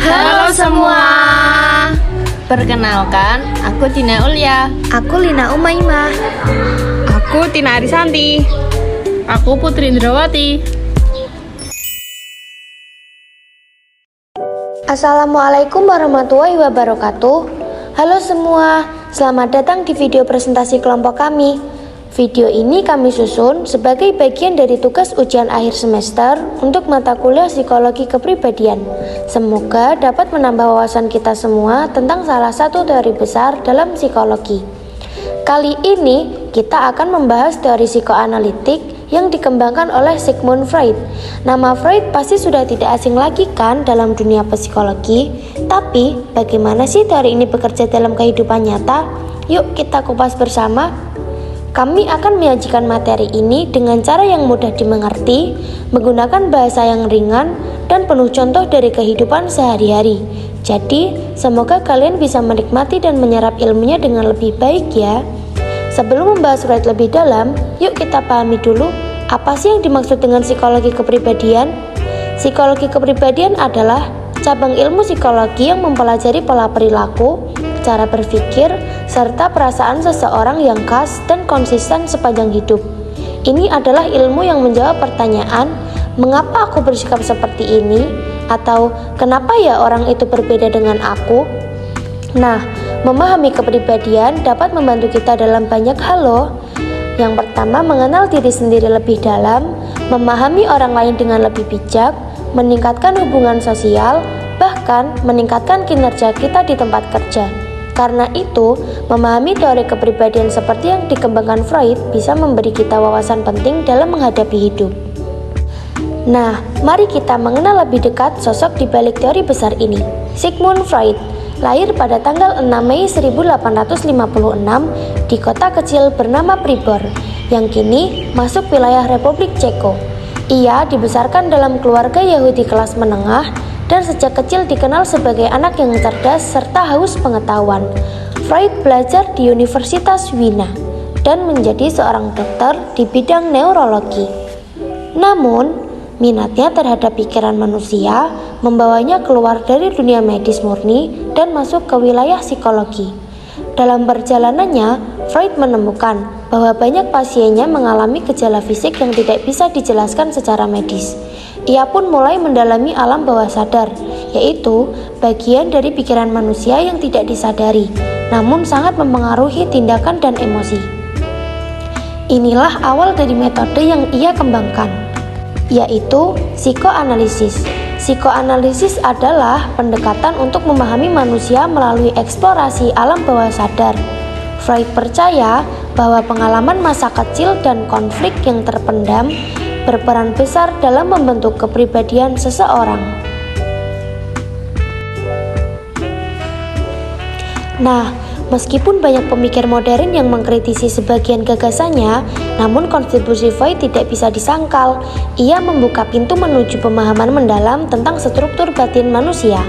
Halo semua. Perkenalkan, aku Dina Ulia. Aku Lina Umaymah. Aku Tina Arisanti. Aku Putri Indrawati. Assalamualaikum warahmatullahi wabarakatuh. Halo semua, selamat datang di video presentasi kelompok kami. Video ini kami susun sebagai bagian dari tugas ujian akhir semester untuk mata kuliah psikologi kepribadian. Semoga dapat menambah wawasan kita semua tentang salah satu teori besar dalam psikologi. Kali ini kita akan membahas teori psikoanalitik yang dikembangkan oleh Sigmund Freud. Nama Freud pasti sudah tidak asing lagi kan dalam dunia psikologi. Tapi bagaimana sih teori ini bekerja dalam kehidupan nyata? Yuk kita kupas bersama. Kami akan menyajikan materi ini dengan cara yang mudah dimengerti, menggunakan bahasa yang ringan dan penuh contoh dari kehidupan sehari-hari. Jadi, semoga kalian bisa menikmati dan menyerap ilmunya dengan lebih baik ya. Sebelum membahas Freud lebih dalam, yuk kita pahami dulu apa sih yang dimaksud dengan psikologi kepribadian. Psikologi kepribadian adalah cabang ilmu psikologi yang mempelajari pola perilaku, cara berpikir, serta perasaan seseorang yang khas dan konsisten sepanjang hidup. Ini adalah ilmu yang menjawab pertanyaan, mengapa aku bersikap seperti ini? Atau kenapa ya orang itu berbeda dengan aku? Nah, memahami kepribadian dapat membantu kita dalam banyak hal loh. Yang pertama, mengenal diri sendiri lebih dalam, memahami orang lain dengan lebih bijak, meningkatkan hubungan sosial, bahkan meningkatkan kinerja kita di tempat kerja. Karena itu, memahami teori kepribadian seperti yang dikembangkan Freud bisa memberi kita wawasan penting dalam menghadapi hidup. Nah, mari kita mengenal lebih dekat sosok di balik teori besar ini. Sigmund Freud lahir pada tanggal 6 Mei 1856 di kota kecil bernama Pribor, yang kini masuk wilayah Republik Ceko. Ia dibesarkan dalam keluarga Yahudi kelas menengah dan sejak kecil dikenal sebagai anak yang cerdas serta haus pengetahuan. Freud belajar di Universitas Wina dan menjadi seorang dokter di bidang neurologi. Namun, minatnya terhadap pikiran manusia membawanya keluar dari dunia medis murni dan masuk ke wilayah psikologi. Dalam perjalanannya, Freud menemukan bahwa banyak pasiennya mengalami gejala fisik yang tidak bisa dijelaskan secara medis. Ia pun mulai mendalami alam bawah sadar, yaitu bagian dari pikiran manusia yang tidak disadari, namun sangat mempengaruhi tindakan dan emosi. Inilah awal dari metode yang ia kembangkan, yaitu psikoanalisis. Psikoanalisis adalah pendekatan untuk memahami manusia melalui eksplorasi alam bawah sadar. Freud percaya bahwa pengalaman masa kecil dan konflik yang terpendam berperan besar dalam membentuk kepribadian seseorang. Nah, meskipun banyak pemikir modern yang mengkritisi sebagian gagasannya, namun kontribusi Freud tidak bisa disangkal. Ia membuka pintu menuju pemahaman mendalam tentang struktur batin manusia.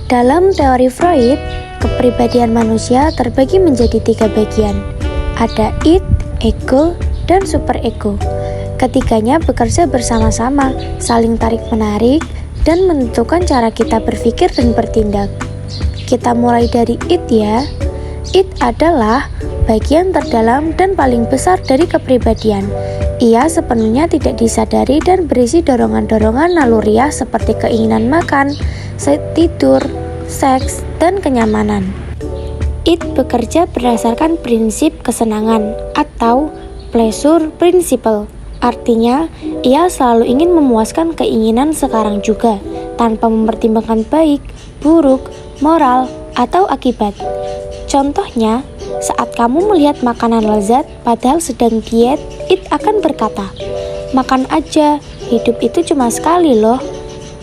Dalam teori Freud, kepribadian manusia terbagi menjadi 3 bagian. Ada id, ego, dan superego. Ketiganya bekerja bersama-sama, saling tarik-menarik, dan menentukan cara kita berpikir dan bertindak. Kita mulai dari id ya. Id adalah bagian terdalam dan paling besar dari kepribadian. Ia sepenuhnya tidak disadari dan berisi dorongan-dorongan naluriah seperti keinginan makan, tidur, seks, dan kenyamanan. Id bekerja berdasarkan prinsip kesenangan atau pleasure principle. Artinya, ia selalu ingin memuaskan keinginan sekarang juga, tanpa mempertimbangkan baik, buruk, moral, atau akibat. Contohnya, saat kamu melihat makanan lezat padahal sedang diet, Id akan berkata, "Makan aja, hidup itu cuma sekali loh."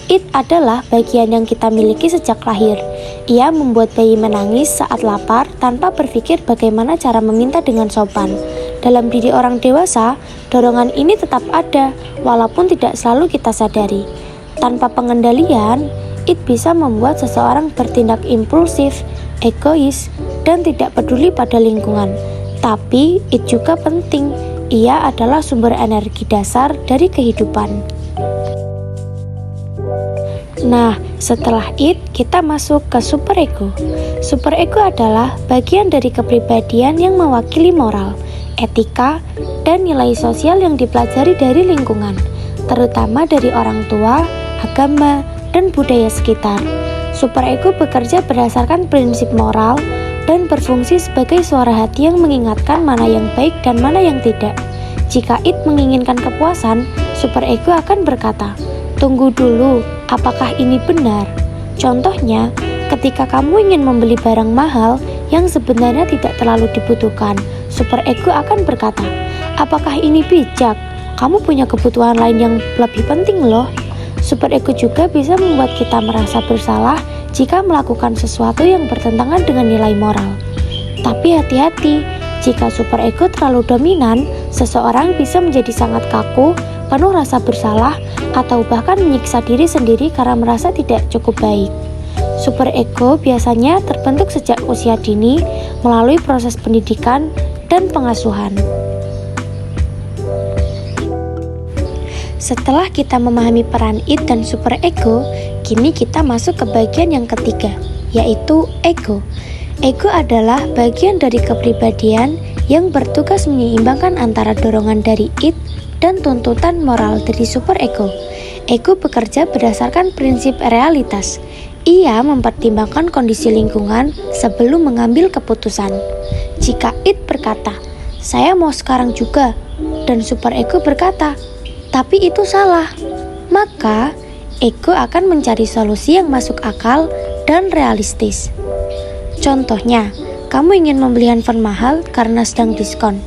Id adalah bagian yang kita miliki sejak lahir. Ia membuat bayi menangis saat lapar tanpa berpikir bagaimana cara meminta dengan sopan. Dalam diri orang dewasa, dorongan ini tetap ada, walaupun tidak selalu kita sadari. Tanpa pengendalian, Id bisa membuat seseorang bertindak impulsif, egois, dan tidak peduli pada lingkungan. Tapi, Id juga penting. ia adalah sumber energi dasar dari kehidupan. Nah, setelah it, kita masuk ke superego. Superego adalah bagian dari kepribadian yang mewakili moral, etika, dan nilai sosial yang dipelajari dari lingkungan, terutama dari orang tua, agama, dan budaya sekitar. Superego bekerja berdasarkan prinsip moral dan berfungsi sebagai suara hati yang mengingatkan mana yang baik dan mana yang tidak. Jika it menginginkan kepuasan, superego akan berkata, "Tunggu dulu, apakah ini benar?" Contohnya, ketika kamu ingin membeli barang mahal yang sebenarnya tidak terlalu dibutuhkan, superego akan berkata, "Apakah ini bijak? Kamu punya kebutuhan lain yang lebih penting loh." Superego juga bisa membuat kita merasa bersalah jika melakukan sesuatu yang bertentangan dengan nilai moral. Tapi hati-hati, jika superego terlalu dominan, seseorang bisa menjadi sangat kaku, penuh rasa bersalah, atau bahkan menyiksa diri sendiri karena merasa tidak cukup baik. Superego biasanya terbentuk sejak usia dini melalui proses pendidikan dan pengasuhan. Setelah kita memahami peran it dan superego, kini kita masuk ke bagian yang ketiga, yaitu ego. Ego adalah bagian dari kepribadian yang bertugas menyeimbangkan antara dorongan dari it dan tuntutan moral dari superego. Ego bekerja berdasarkan prinsip realitas. Ia mempertimbangkan kondisi lingkungan sebelum mengambil keputusan. Jika it berkata, "Saya mau sekarang juga," dan superego berkata, "Tapi itu salah," maka ego akan mencari solusi yang masuk akal dan realistis. Contohnya, kamu ingin membeli handphone mahal karena sedang diskon.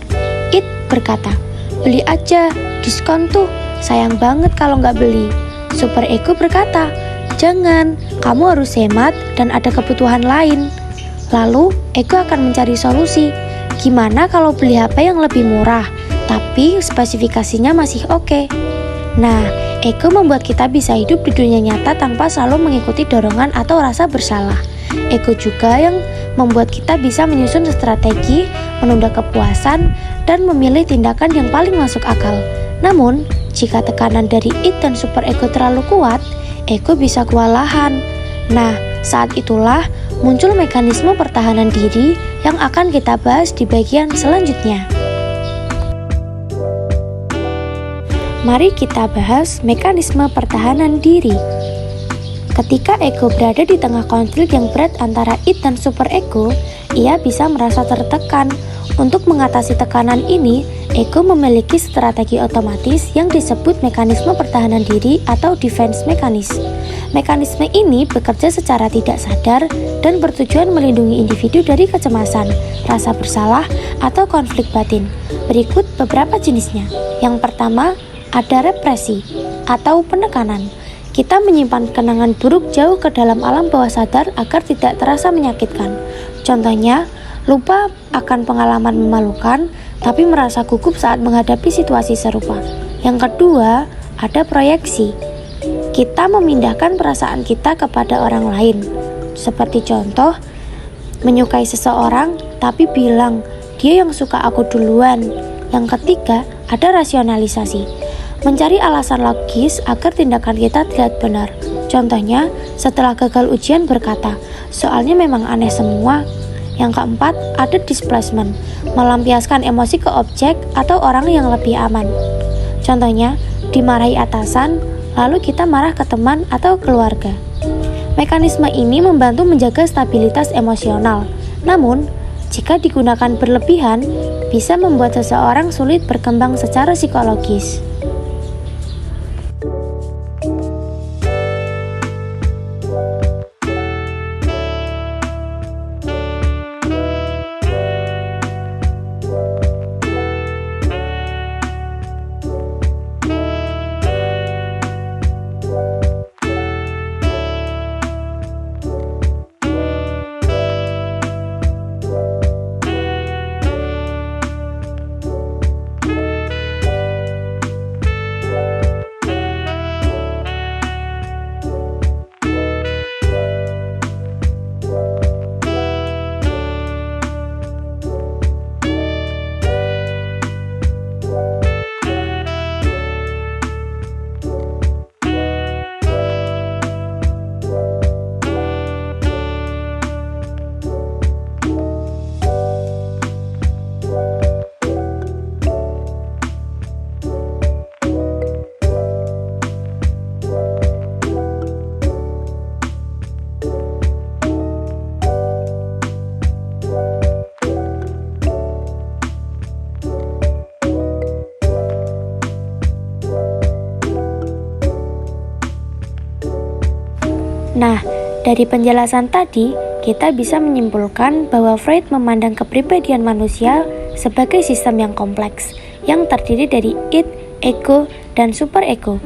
It berkata, "Beli aja, diskon tuh, sayang banget kalau nggak beli." Superego berkata, "Jangan, kamu harus hemat dan ada kebutuhan lain." Lalu, ego akan mencari solusi. Gimana kalau beli HP yang lebih murah, tapi spesifikasinya masih oke? Nah, ego membuat kita bisa hidup di dunia nyata tanpa selalu mengikuti dorongan atau rasa bersalah. Ego juga yang membuat kita bisa menyusun strategi, menunda kepuasan, dan memilih tindakan yang paling masuk akal. Namun, jika tekanan dari it dan superego terlalu kuat, ego bisa kewalahan. Nah, saat itulah muncul mekanisme pertahanan diri yang akan kita bahas di bagian selanjutnya. Mari kita bahas mekanisme pertahanan diri. Ketika ego berada di tengah konflik yang berat antara it dan superego, ia bisa merasa tertekan. Untuk mengatasi tekanan ini, ego memiliki strategi otomatis yang disebut mekanisme pertahanan diri atau defense mechanism. Mekanisme ini bekerja secara tidak sadar dan bertujuan melindungi individu dari kecemasan, rasa bersalah, atau konflik batin. Berikut beberapa jenisnya. Yang pertama, ada represi atau penekanan. Kita menyimpan kenangan buruk jauh ke dalam alam bawah sadar agar tidak terasa menyakitkan. Contohnya, lupa akan pengalaman memalukan, tapi merasa gugup saat menghadapi situasi serupa. Yang kedua, ada proyeksi. Kita memindahkan perasaan kita kepada orang lain. Seperti contoh, menyukai seseorang, tapi bilang, "Dia yang suka aku duluan." Yang ketiga, ada rasionalisasi. Mencari alasan logis agar tindakan kita terlihat benar. Contohnya, setelah gagal ujian berkata, "Soalnya memang aneh semua." Yang keempat, ada displacement, melampiaskan emosi ke objek atau orang yang lebih aman. Contohnya, dimarahi atasan, lalu kita marah ke teman atau keluarga. Mekanisme ini membantu menjaga stabilitas emosional. Namun, jika digunakan berlebihan, bisa membuat seseorang sulit berkembang secara psikologis. Nah, dari penjelasan tadi, kita bisa menyimpulkan bahwa Freud memandang kepribadian manusia sebagai sistem yang kompleks, yang terdiri dari id, ego, dan superego.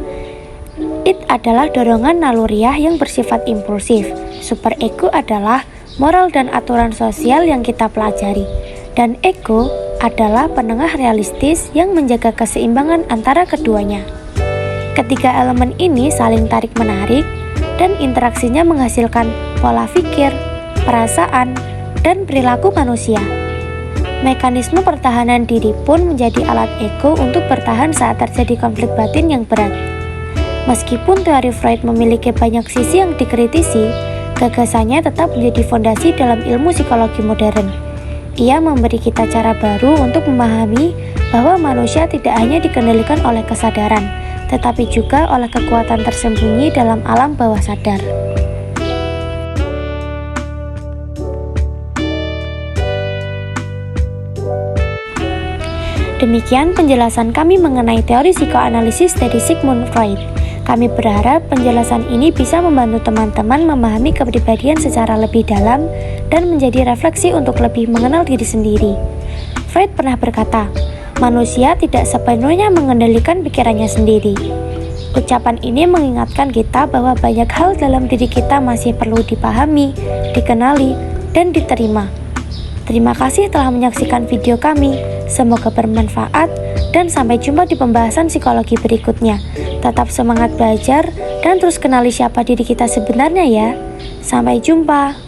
Id adalah dorongan naluriah yang bersifat impulsif. Superego adalah moral dan aturan sosial yang kita pelajari. Dan ego adalah penengah realistis yang menjaga keseimbangan antara keduanya. Ketiga elemen ini saling tarik-menarik dan interaksinya menghasilkan pola pikir, perasaan, dan perilaku manusia. Mekanisme pertahanan diri pun menjadi alat ego untuk bertahan saat terjadi konflik batin yang berat. Meskipun teori Freud memiliki banyak sisi yang dikritisi, gagasannya tetap menjadi fondasi dalam ilmu psikologi modern. Ia memberi kita cara baru untuk memahami bahwa manusia tidak hanya dikendalikan oleh kesadaran, tetapi juga oleh kekuatan tersembunyi dalam alam bawah sadar. Demikian penjelasan kami mengenai teori psikoanalisis dari Sigmund Freud. Kami berharap penjelasan ini bisa membantu teman-teman memahami kepribadian secara lebih dalam dan menjadi refleksi untuk lebih mengenal diri sendiri. Freud pernah berkata, manusia tidak sepenuhnya mengendalikan pikirannya sendiri. Ucapan ini mengingatkan kita bahwa banyak hal dalam diri kita masih perlu dipahami, dikenali, dan diterima. Terima kasih telah menyaksikan video kami. Semoga bermanfaat dan sampai jumpa di pembahasan psikologi berikutnya. Tetap semangat belajar dan terus kenali siapa diri kita sebenarnya ya. Sampai jumpa.